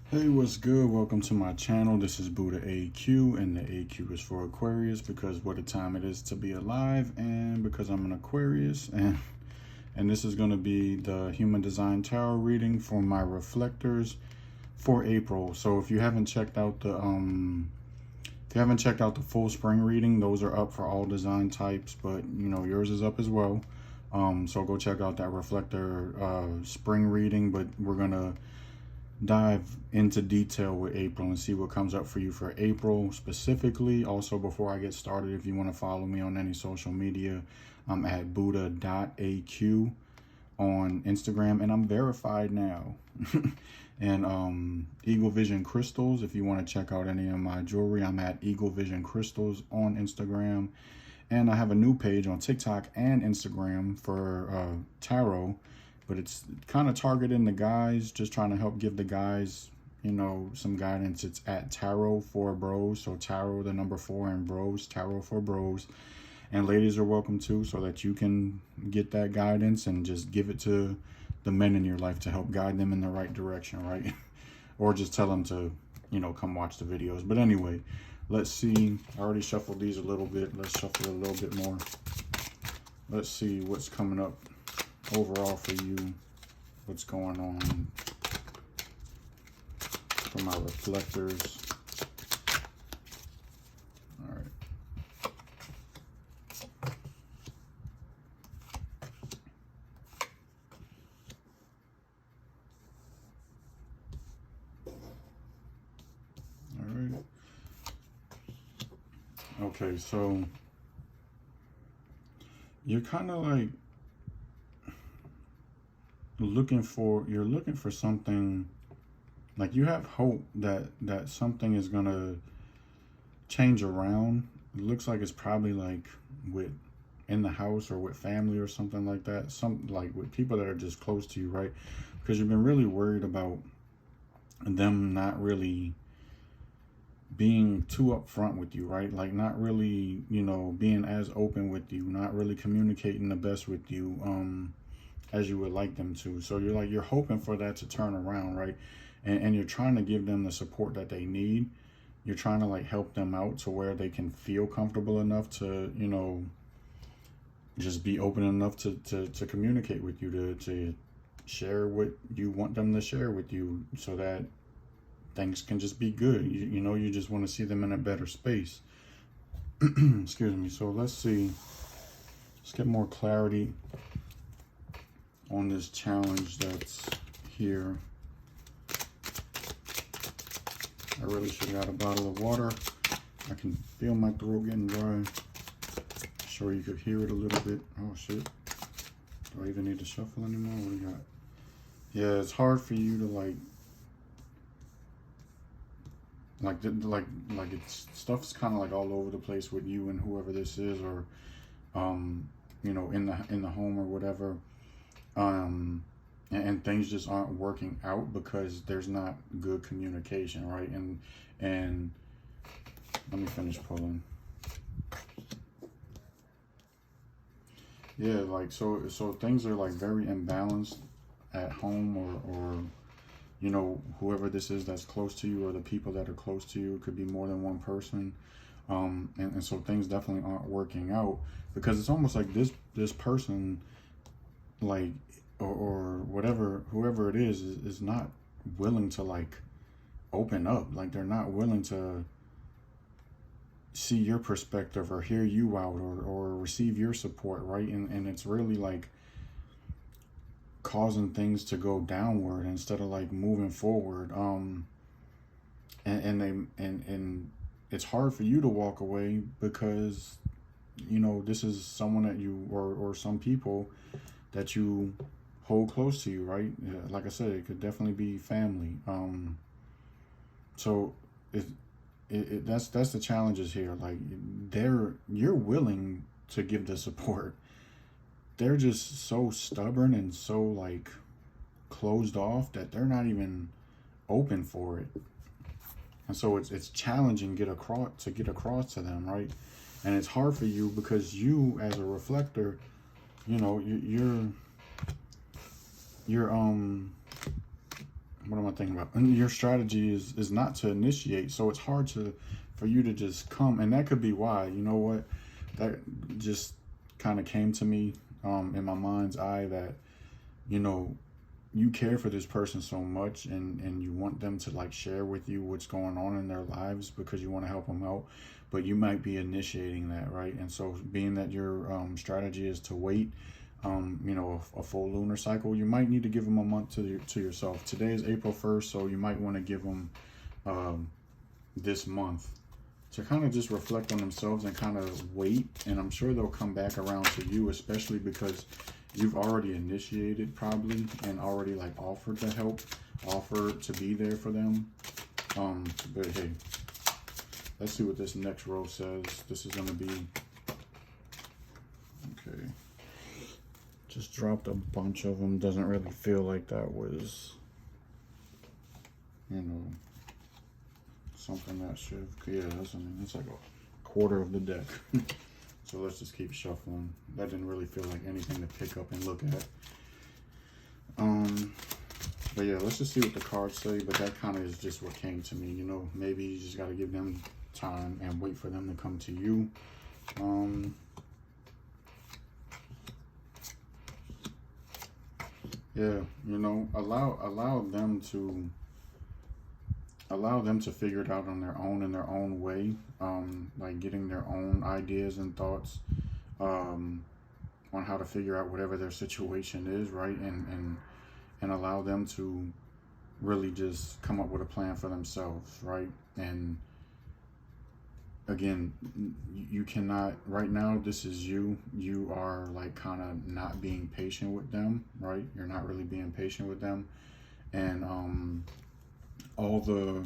Hey, what's good? Welcome to my channel. This is Buddha AQ, and the AQ is for Aquarius because what a time it is to be alive, and because I'm an Aquarius, and this is going to be the Human Design Tarot reading for my reflectors for April. So if you haven't checked out the full spring reading, those are up for all design types, but you know yours is up as well. So go check out that reflector spring reading, but we're gonna dive into detail with April and see what comes up for you for April specifically. Also, before I get started, if you want to follow me on any social media, I'm at buddha.aq on Instagram, and I'm verified now. And Eagle Vision Crystals, if you want to check out any of my jewelry, I'm at Eagle Vision Crystals on Instagram. And I have a new page on TikTok and Instagram for tarot, but it's kind of targeting the guys, just trying to help give the guys, you know, some guidance. It's at Tarot for Bros. So tarot, the number 4, and bros, Tarot for Bros. And ladies are welcome too, so that you can get that guidance and just give it to the men in your life to help guide them in the right direction, right? Or just tell them to, you know, come watch the videos. But anyway, let's see. I already shuffled these a little bit. Let's shuffle a little bit more. Let's see what's coming up overall for you, what's going on for my reflectors. All right. All right. Okay, so you're kind of like you're looking for something, like you have hope that something is gonna change around. It looks like it's probably like with in the house or with family or something like that, some like with people that are just close to you, right? Because you've been really worried about them not really being too upfront with you, right? Like not really, you know, being as open with you, not really communicating the best with you as you would like them to. So you're hoping for that to turn around, right? And you're trying to give them the support that they need. You're trying to like help them out to where they can feel comfortable enough to, you know, just be open enough to communicate with you, to share what you want them to share with you, so that things can just be good. You know, you just want to see them in a better space. Excuse me. So let's see. Let's get more clarity on this challenge that's here. I really should have got a bottle of water. I can feel my throat getting dry. Sure you could hear it a little bit. Oh shit. Do I even need to shuffle anymore? What do you got? Yeah, it's hard for you to like it's stuff's kind of like all over the place with you and whoever this is, or you know, in the home or whatever, and things just aren't working out because there's not good communication, right? And let me finish pulling. Yeah, like so things are like very imbalanced at home, or you know, whoever this is that's close to you, or the people that are close to you. It could be more than one person. And so things definitely aren't working out because it's almost like this person, like, or whatever, whoever it is not willing to like open up. Like they're not willing to see your perspective or hear you out, or receive your support, right? And it's really like causing things to go downward instead of like moving forward. And it's hard for you to walk away because, you know, this is someone that you, or some people that you hold close to you, right? Like I said, it could definitely be family. So that's the challenges here. Like you're willing to give the support. They're just so stubborn and so like closed off that they're not even open for it. And so it's challenging get across to them, right? And it's hard for you because you, as a reflector, you know, you're what am I thinking about? And your strategy is not to initiate, so it's hard for you to just come, and that could be why. You know what? That just kind of came to me in my mind's eye that, you know, you care for this person so much, and you want them to like share with you what's going on in their lives because you want to help them out, but you might be initiating that, right? And so being that your strategy is to wait, you know, a full lunar cycle, you might need to give them a month to yourself. Today is April 1st, so you might want to give them this month to kind of just reflect on themselves and kind of wait. And I'm sure they'll come back around to you, especially because you've already initiated probably and already like offered to help, offered to be there for them. But hey, let's see what this next row says. This is going to be, okay. Just dropped a bunch of them. Doesn't really feel like that was, you know, something that should, yeah, it's like a quarter of the deck. So let's just keep shuffling. That didn't really feel like anything to pick up and look at. But yeah, let's just see what the cards say. But that kind of is just what came to me. You know, maybe you just got to give them time and wait for them to come to you. Yeah, you know, allow them to figure it out on their own in their own way, like getting their own ideas and thoughts on how to figure out whatever their situation is, right? And allow them to really just come up with a plan for themselves, right? And again, you cannot, right now, this is you are like kind of not being patient with them, right? You're not really being patient with them. And all the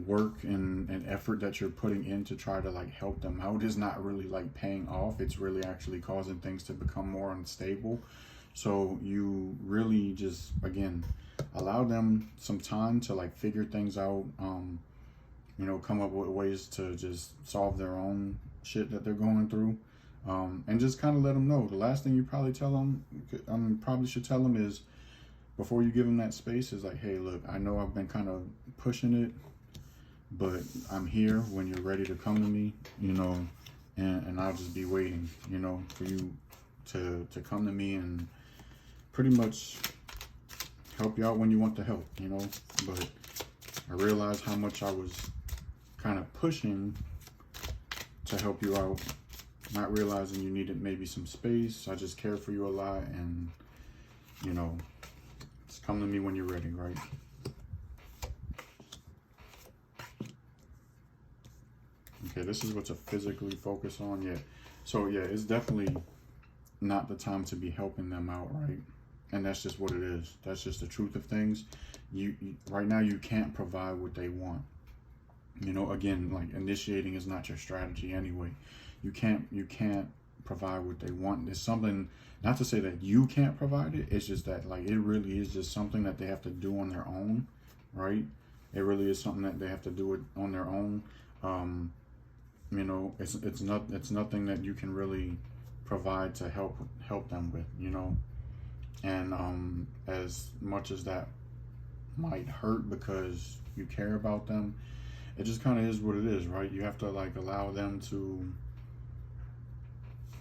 work and effort that you're putting in to try to like help them out is not really like paying off. It's really actually causing things to become more unstable. So you really just, again, allow them some time to like figure things out, you know, come up with ways to just solve their own shit that they're going through, and just kind of let them know. The last thing you probably tell them, probably should tell them is, before you give them that space, is like, hey, look, I know I've been kind of pushing it, but I'm here when you're ready to come to me, you know, and I'll just be waiting, you know, for you to come to me and pretty much help you out when you want the help, you know. But I realized how much I was kind of pushing to help you out, not realizing you needed maybe some space. I just care for you a lot, and, you know, just come to me when you're ready, right? Okay, this is what to physically focus on. Yeah, so yeah, it's definitely not the time to be helping them out, right? And that's just what it is. That's just the truth of things. You right now, you can't provide what they want. You know, again, like, initiating is not your strategy anyway. You can't provide what they want. It's something, not to say that you can't provide it, it's just that, like, it really is just something that they have to do on their own, right? It really is something that they have to do it on their own. You know, it's nothing that you can really provide to help them with, you know. And as much as that might hurt because you care about them, it just kind of is what it is, right? You have to like allow them to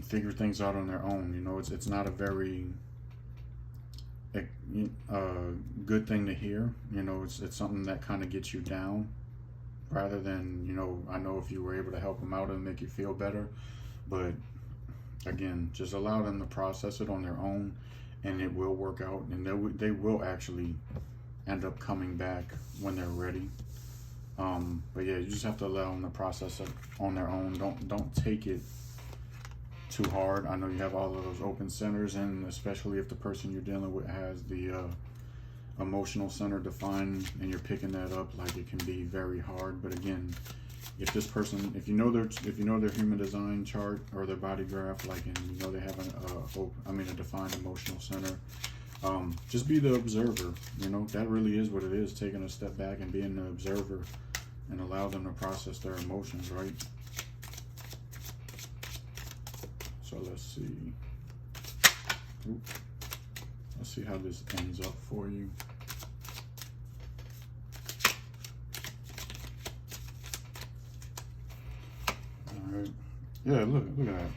figure things out on their own. You know, it's not a very good thing to hear. You know, it's something that kind of gets you down, rather than, you know, I know if you were able to help them out and make you feel better. But again, just allow them to process it on their own, and it will work out, and they will actually end up coming back when they're ready. But yeah, you just have to allow them to process it on their own. Don't take it too hard. I know you have all of those open centers, and especially if the person you're dealing with has the emotional center defined and you're picking that up, like, it can be very hard. But again, if this person, if you know their human design chart or their body graph, like, and you know they have a defined emotional center, just be the observer. You know, that really is what it is, taking a step back and being the observer and allow them to process their emotions, right? So let's see. Let's see how this ends up for you. right? Yeah, look at that.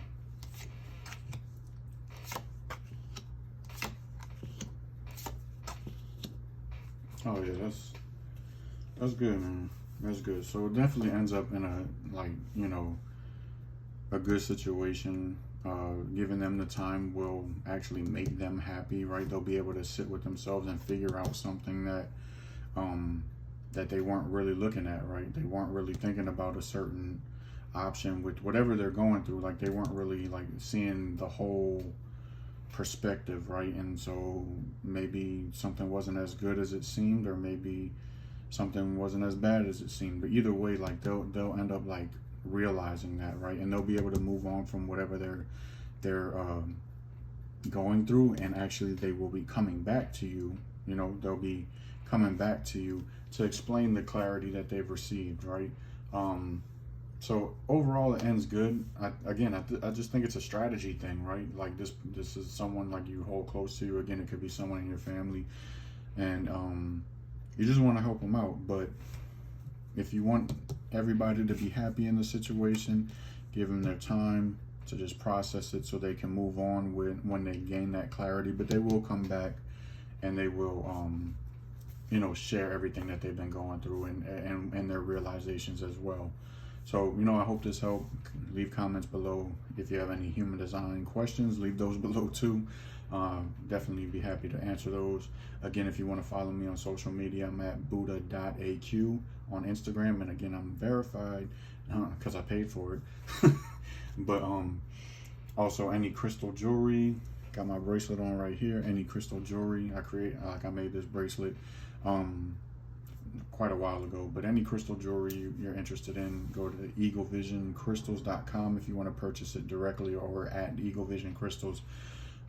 Oh yeah, that's good, man. That's good. So it definitely ends up in a, like, you know, a good situation. Giving them the time will actually make them happy, right? They'll be able to sit with themselves and figure out something um, that they weren't really looking at, right? They weren't really thinking about a certain option with whatever they're going through. Like they weren't really like seeing the whole perspective, right? And so maybe something wasn't as good as it seemed, or maybe something wasn't as bad as it seemed. But either way, like they'll end up like realizing that, right? And they'll be able to move on from whatever they're going through, and actually they will be coming back to you. You know, they'll be coming back to you to explain the clarity that they've received, right? So overall, it ends good. I just think it's a strategy thing, right? Like this is someone like you hold close to you. Again, it could be someone in your family, and you just want to help them out. But if you want everybody to be happy in the situation, give them their time to just process it so they can move on when they gain that clarity. But they will come back, and they will you know, share everything that they've been going through, and their realizations as well. So, you know, I hope this helped. Leave comments below. If you have any human design questions, leave those below too. Definitely be happy to answer those. Again, if you want to follow me on social media, I'm at buddha.aq on Instagram. And again, I'm verified because I paid for it. But also any crystal jewelry, got my bracelet on right here. Any crystal jewelry I made this bracelet quite a while ago. But any crystal jewelry you're interested in, go to eaglevisioncrystals.com if you want to purchase it directly, or at Eagle Vision Crystals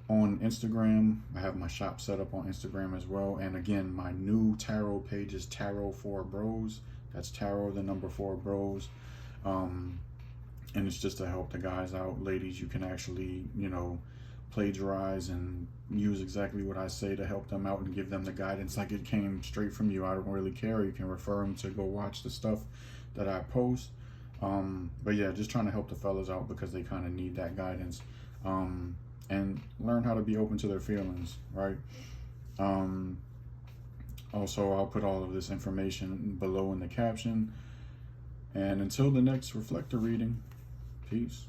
on Instagram. I have my shop set up on Instagram as well. And again, my new tarot page is Tarot for Bros. That's tarot, the number 4 bros. And it's just to help the guys out. Ladies, you can actually, you know, plagiarize and use exactly what I say to help them out and give them the guidance like it came straight from you. I don't really care. You can refer them to go watch the stuff that I post. But yeah, just trying to help the fellas out because they kind of need that guidance, and learn how to be open to their feelings, right? Also, I'll put all of this information below in the caption. And until the next reflector reading, peace.